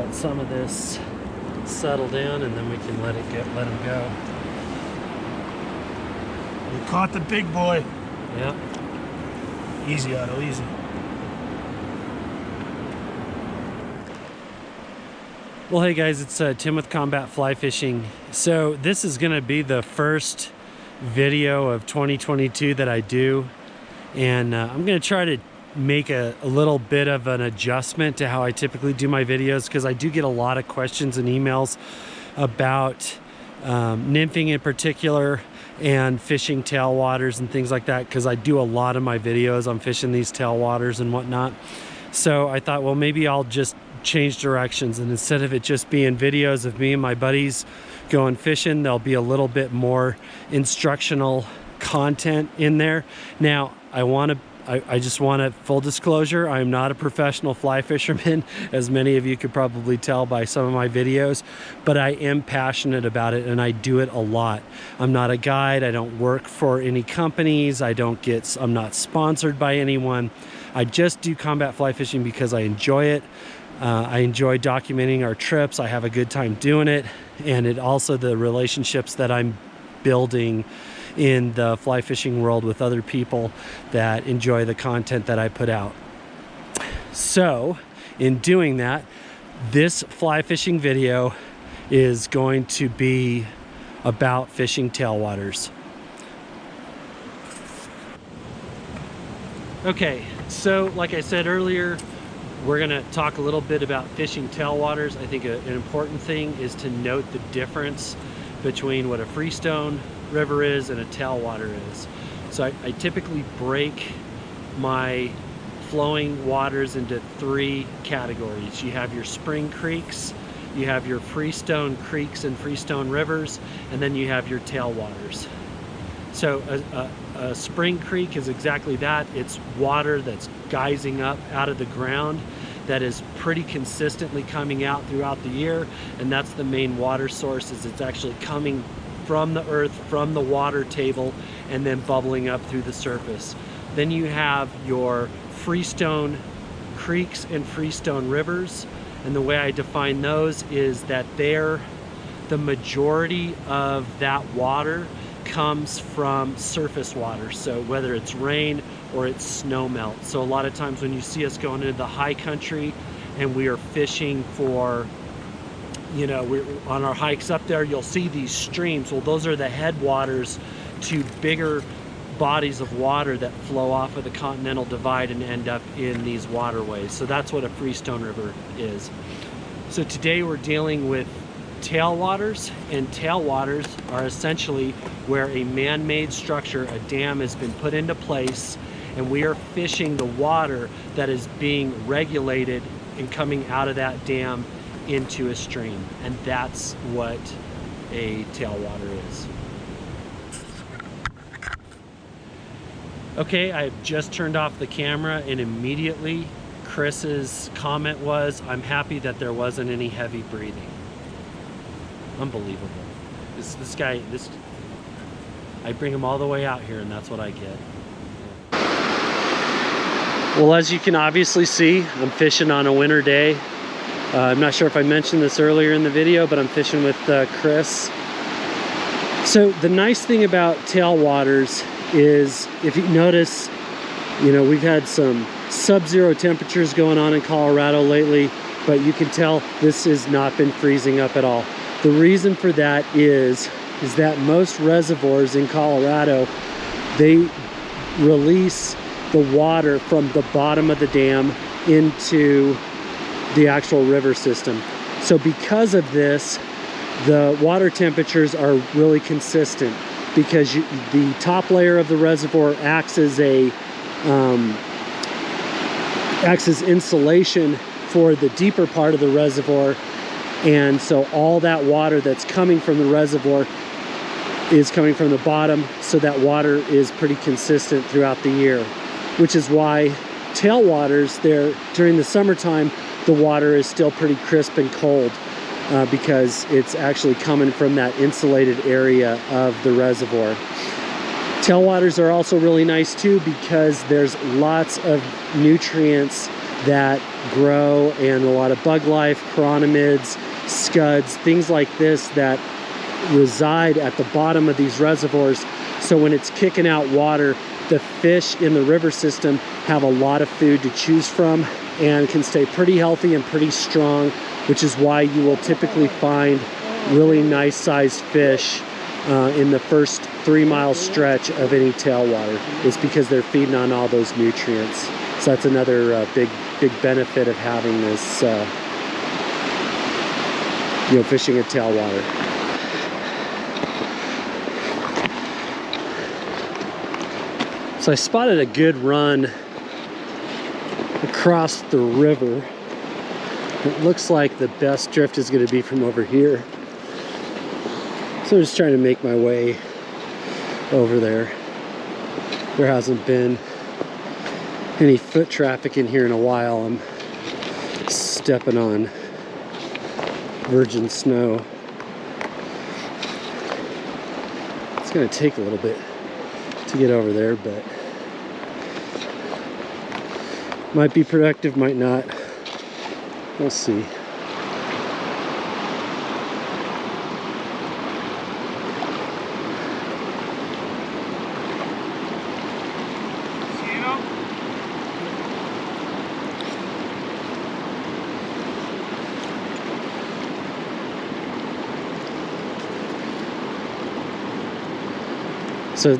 let some of this settle down, and then we can let him go. You caught the big boy. Yeah. Easy, Otto, easy. Well, hey guys, it's Tim with Combat Fly Fishing. So this is going to be the first video of 2022 that I do, and I'm going to try to make a little bit of an adjustment to how I typically do my videos, because I do get a lot of questions and emails about nymphing in particular and fishing tailwaters and things like that, because I do a lot of my videos on fishing these tailwaters and whatnot. So I thought, well, maybe I'll just change directions, and instead of it just being videos of me and my buddies going fishing, there'll be a little bit more instructional content in there. Now, I just want a full disclosure. I'm not a professional fly fisherman, as many of you could probably tell by some of my videos, but I am passionate about it and I do it a lot. I'm not a guide. I don't work for any companies. I'm not sponsored by anyone. I just do combat fly fishing because I enjoy it. I enjoy documenting our trips. I have a good time doing it, and it also the relationships that I'm building in the fly fishing world with other people that enjoy the content that I put out. So in doing that, this fly fishing video is going to be about fishing tailwaters. Okay, so like I said earlier, we're going to talk a little bit about fishing tailwaters. I think an important thing is to note the difference between what a freestone river is and a tailwater is. So I typically break my flowing waters into three categories. You have your spring creeks, you have your freestone creeks and freestone rivers, and then you have your tailwaters. So a spring creek is exactly that. It's water that's geysing up out of the ground that is pretty consistently coming out throughout the year, and that's the main water source. Is it's actually coming from the earth, from the water table, and then bubbling up through the surface. Then you have your freestone creeks and freestone rivers, and the way I define those is that the majority of that water comes from surface water, so whether it's rain or it's snow melt. So a lot of times when you see us going into the high country and we are fishing for, you know, we're on our hikes up there, you'll see these streams. Well, those are the headwaters to bigger bodies of water that flow off of the Continental Divide and end up in these waterways. So that's what a freestone river is. So today we're dealing with tailwaters, and tailwaters are essentially where a man-made structure, a dam, has been put into place, and we are fishing the water that is being regulated and coming out of that dam into a stream, and that's what a tailwater is. Okay, I've just turned off the camera, and immediately Chris's comment was, "I'm happy that there wasn't any heavy breathing." Unbelievable. This guy, I bring him all the way out here, and that's what I get. Well, as you can obviously see, I'm fishing on a winter day. I'm not sure if I mentioned this earlier in the video, but I'm fishing with Kris. So the nice thing about tailwaters is, if you notice, you know, we've had some sub-zero temperatures going on in Colorado lately, but you can tell this has not been freezing up at all. The reason for that is that most reservoirs in Colorado, they release the water from the bottom of the dam into the actual river system. So because of this, the water temperatures are really consistent, because the top layer of the reservoir acts as insulation for the deeper part of the reservoir, and so all that water that's coming from the reservoir is coming from the bottom, so that water is pretty consistent throughout the year, which is why tailwaters, there during the summertime, the water is still pretty crisp and cold, because it's actually coming from that insulated area of the reservoir. Tailwaters are also really nice too, because there's lots of nutrients that grow, and a lot of bug life, chironomids, scuds, things like this that reside at the bottom of these reservoirs. So when it's kicking out water, the fish in the river system have a lot of food to choose from and can stay pretty healthy and pretty strong, which is why you will typically find really nice sized fish in the first 3-mile stretch of any tailwater. It's because they're feeding on all those nutrients. So that's another big benefit of having this, fishing a tailwater. So I spotted a good run across the river. It looks like the best drift is going to be from over here. So I'm just trying to make my way over there. There hasn't been any foot traffic in here in a while. I'm stepping on virgin snow. It's going to take a little bit to get over there, but might be productive, might not. We'll see. So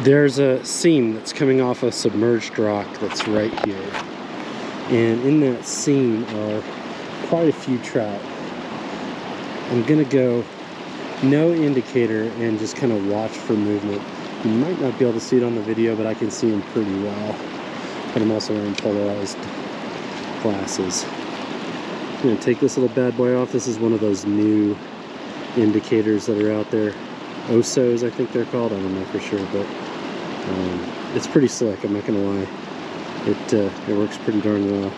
there's a seam that's coming off a submerged rock that's right here. And in that seam are quite a few trout. I'm gonna go no indicator and just kind of watch for movement. You might not be able to see it on the video, but I can see them pretty well. But I'm also wearing polarized glasses. I'm gonna take this little bad boy off. This is one of those new indicators that are out there. Osos, I think they're called. I don't know for sure, but it's pretty slick, I'm not gonna lie. It works pretty darn well.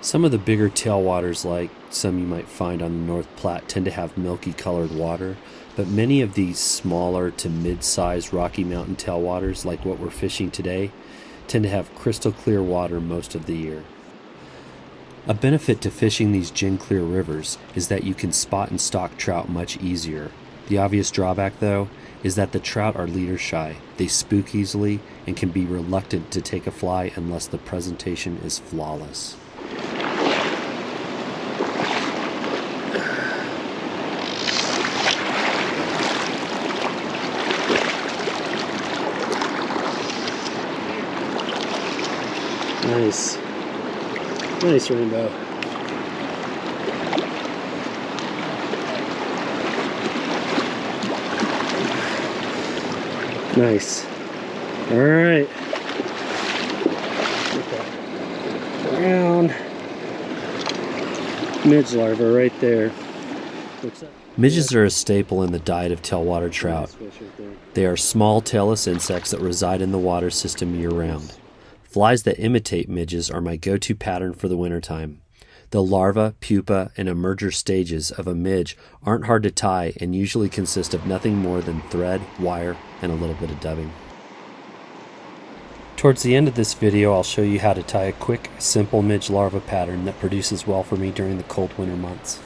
Some of the bigger tailwaters, like some you might find on the North Platte, tend to have milky colored water, but many of these smaller to mid-sized Rocky Mountain tailwaters, like what we're fishing today, tend to have crystal clear water most of the year. A benefit to fishing these gin clear rivers is that you can spot and stalk trout much easier. The obvious drawback, though, is that the trout are leader shy. They spook easily and can be reluctant to take a fly unless the presentation is flawless. Nice. Nice rainbow. Nice. All right. Brown midge larva right there. Midges are a staple in the diet of tailwater trout. They are small tailless insects that reside in the water system year-round. Flies that imitate midges are my go-to pattern for the wintertime. The larva, pupa, and emerger stages of a midge aren't hard to tie and usually consist of nothing more than thread, wire, and a little bit of dubbing. Towards the end of this video, I'll show you how to tie a quick, simple midge larva pattern that produces well for me during the cold winter months.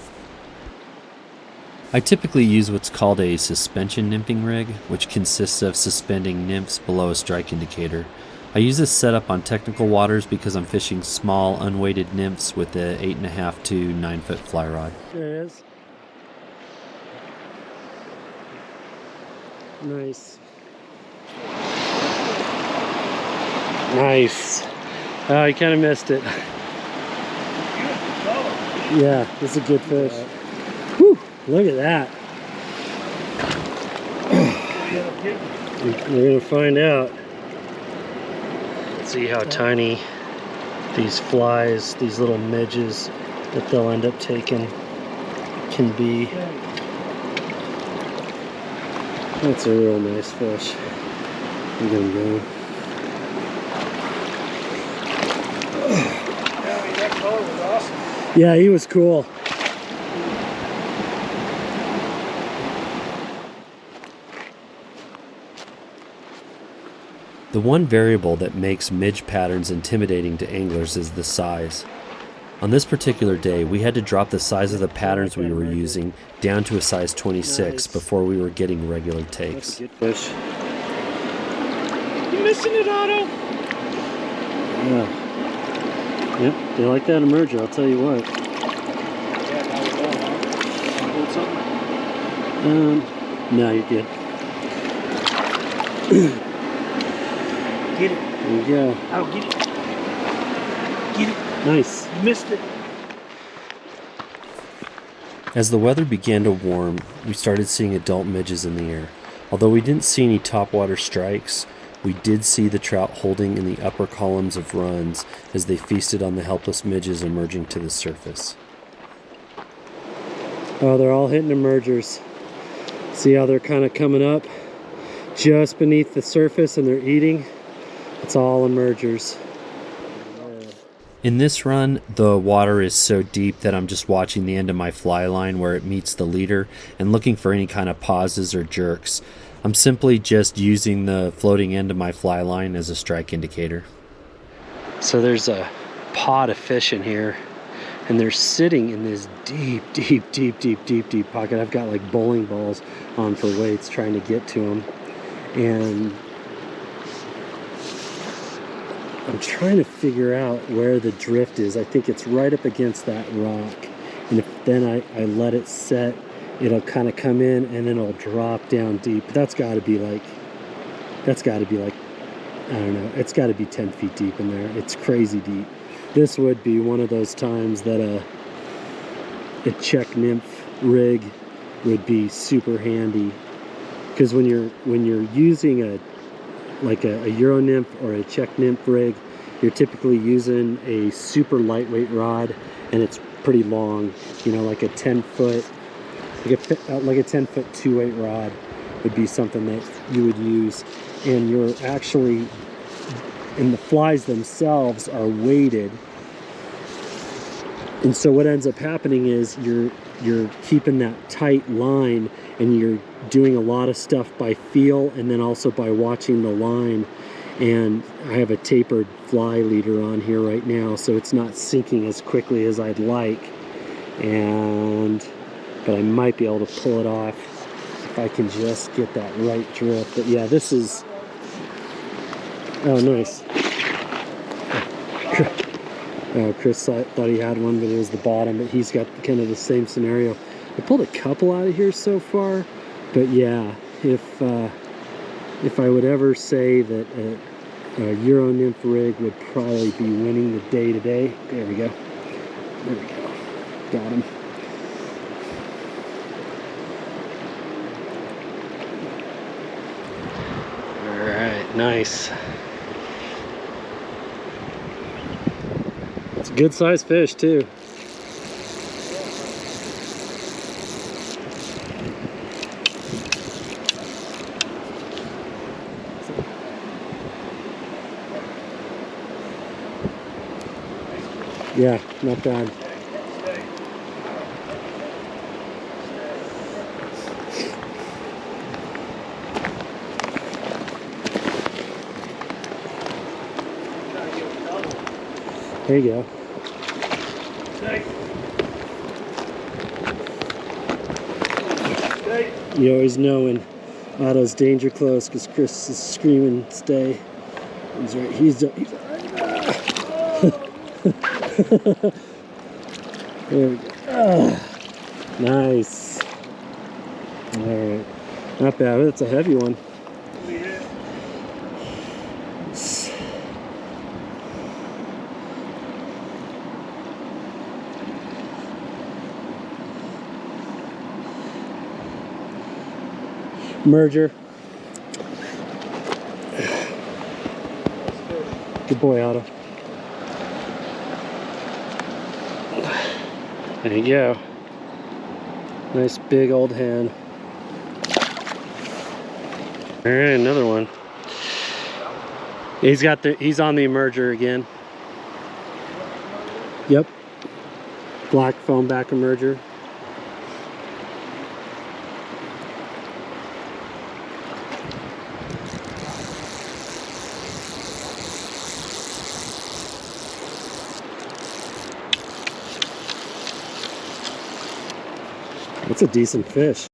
I typically use what's called a suspension nymphing rig, which consists of suspending nymphs below a strike indicator. I use this setup on technical waters because I'm fishing small, unweighted nymphs with a 8.5 to 9 foot fly rod. There it is. Nice. Nice. Oh, you kind of missed it. Yeah, this is a good fish. Whew, look at that. We're going to find out. See how tiny these flies, these little midges that they'll end up taking can be. That's a real nice fish. I'm gonna go. Yeah, that color was awesome. Yeah, he was cool. The one variable that makes midge patterns intimidating to anglers is the size. On this particular day, we had to drop the size of the patterns we were using down to a size 26 before we were getting regular takes. Good fish. You missing it, Otto? Yeah. Yep, they like that emerger, I'll tell you what. No, you're good. Get it. There you go. Oh, get it. Get it. Nice. You missed it. As the weather began to warm, we started seeing adult midges in the air. Although we didn't see any topwater strikes, we did see the trout holding in the upper columns of runs as they feasted on the helpless midges emerging to the surface. Oh, they're all hitting emergers. See how they're kind of coming up just beneath the surface and they're eating? It's all emergers. In this run, the water is so deep that I'm just watching the end of my fly line where it meets the leader and looking for any kind of pauses or jerks. I'm simply just using the floating end of my fly line as a strike indicator. So there's a pod of fish in here and they're sitting in this deep pocket. I've got like bowling balls on for weights trying to get to them. And I'm trying to figure out where the drift is. I think it's right up against that rock. And if then I let it set, it'll kind of come in and then it'll drop down deep. That's got to be like, I don't know, it's got to be 10 feet deep in there. It's crazy deep. This would be one of those times that a check nymph rig would be super handy. Because when you're using a Euro nymph or a check nymph rig, you're typically using a super lightweight rod and it's pretty long, you know, like a 10 foot 2-weight rod would be something that you would use. And you're actually, and the flies themselves are weighted. And so what ends up happening is you're keeping that tight line and you're doing a lot of stuff by feel and then also by watching the line. And I have a tapered fly leader on here right now, so it's not sinking as quickly as I'd like. But I might be able to pull it off if I can just get that right drift. But yeah, this is, oh nice. Oh, Chris thought he had one, but it was the bottom, but he's got kind of the same scenario. I pulled a couple out of here so far, but yeah, if I would ever say that a Euro nymph rig would probably be winning the day today. There we go. There we go. Got him. All right, nice. It's a good sized fish too. Yeah, not bad. There you go. You always know when Otto's danger close because Kris is screaming, stay. He's right. He's right. There we go. Nice. All right. Not bad. That's a heavy one. Merger. Good boy, Otto. There you go. Nice big old hand. All right, another one. He's on the emerger again. Yep. Black foam back emerger. That's a decent fish.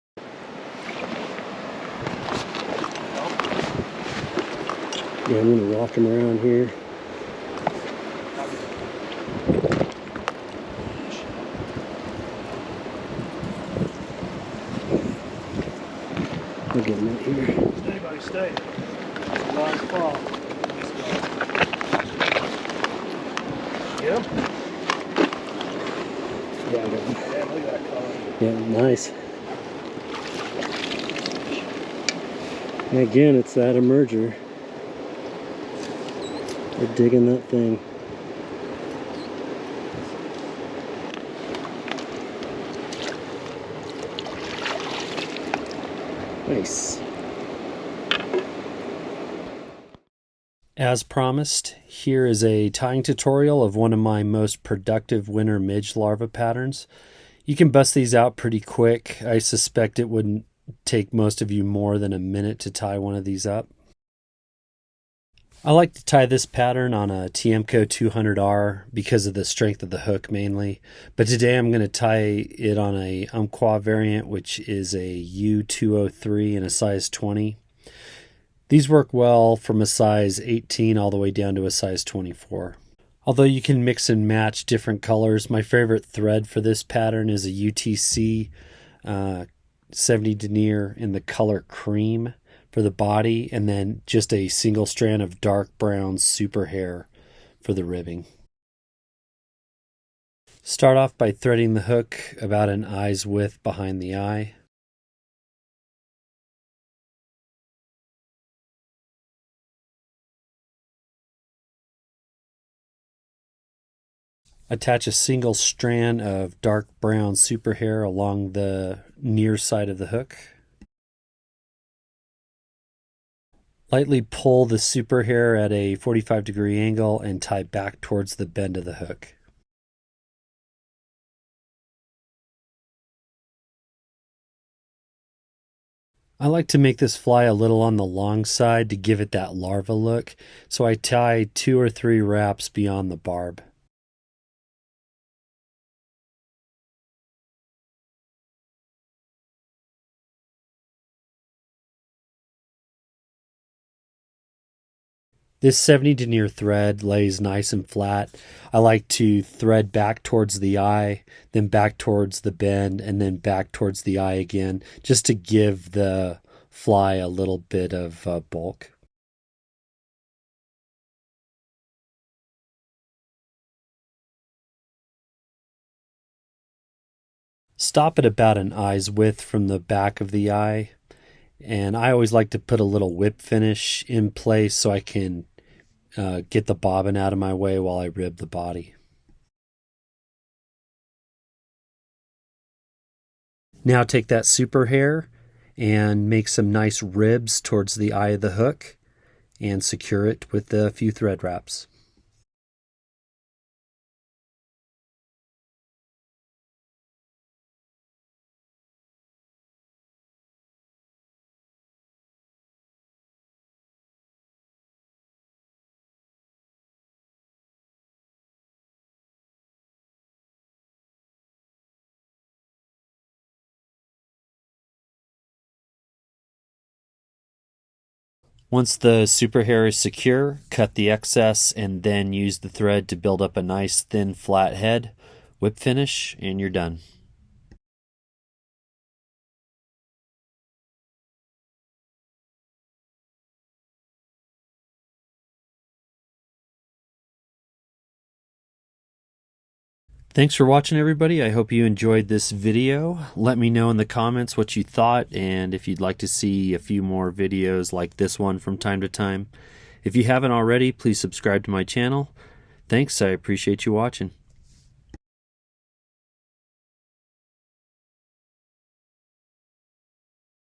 Yeah, I'm gonna walk him around here. I'll get him out here. Does anybody stay? It's a large fall. Get him? Yeah, I got him. Yeah, look at that color. Yeah, nice. And again, it's that emerger. They're digging that thing. Nice. As promised, here is a tying tutorial of one of my most productive winter midge larva patterns. You can bust these out pretty quick. I suspect it wouldn't take most of you more than a minute to tie one of these up. I like to tie this pattern on a Tiemco 200R because of the strength of the hook mainly, but today I'm going to tie it on a Umpqua variant, which is a U203 in a size 20. These work well from a size 18 all the way down to a size 24. Although you can mix and match different colors, my favorite thread for this pattern is a UTC 70 denier in the color cream for the body, and then just a single strand of dark brown super hair for the ribbing. Start off by threading the hook about an eye's width behind the eye. Attach a single strand of dark brown super hair along the near side of the hook. Lightly pull the super hair at a 45-degree angle and tie back towards the bend of the hook. I like to make this fly a little on the long side to give it that larva look, so I tie 2 or 3 wraps beyond the barb. This 70 denier thread lays nice and flat. I like to thread back towards the eye, then back towards the bend, and then back towards the eye again, just to give the fly a little bit of bulk. Stop at about an eye's width from the back of the eye. And I always like to put a little whip finish in place so I can get the bobbin out of my way while I rib the body. Now take that super hair and make some nice ribs towards the eye of the hook and secure it with a few thread wraps. Once the super hair is secure, cut the excess and then use the thread to build up a nice thin flat head, whip finish, and you're done. Thanks for watching, everybody. I hope you enjoyed this video. Let me know in the comments what you thought and if you'd like to see a few more videos like this one from time to time. If you haven't already, please subscribe to my channel. Thanks, I appreciate you watching.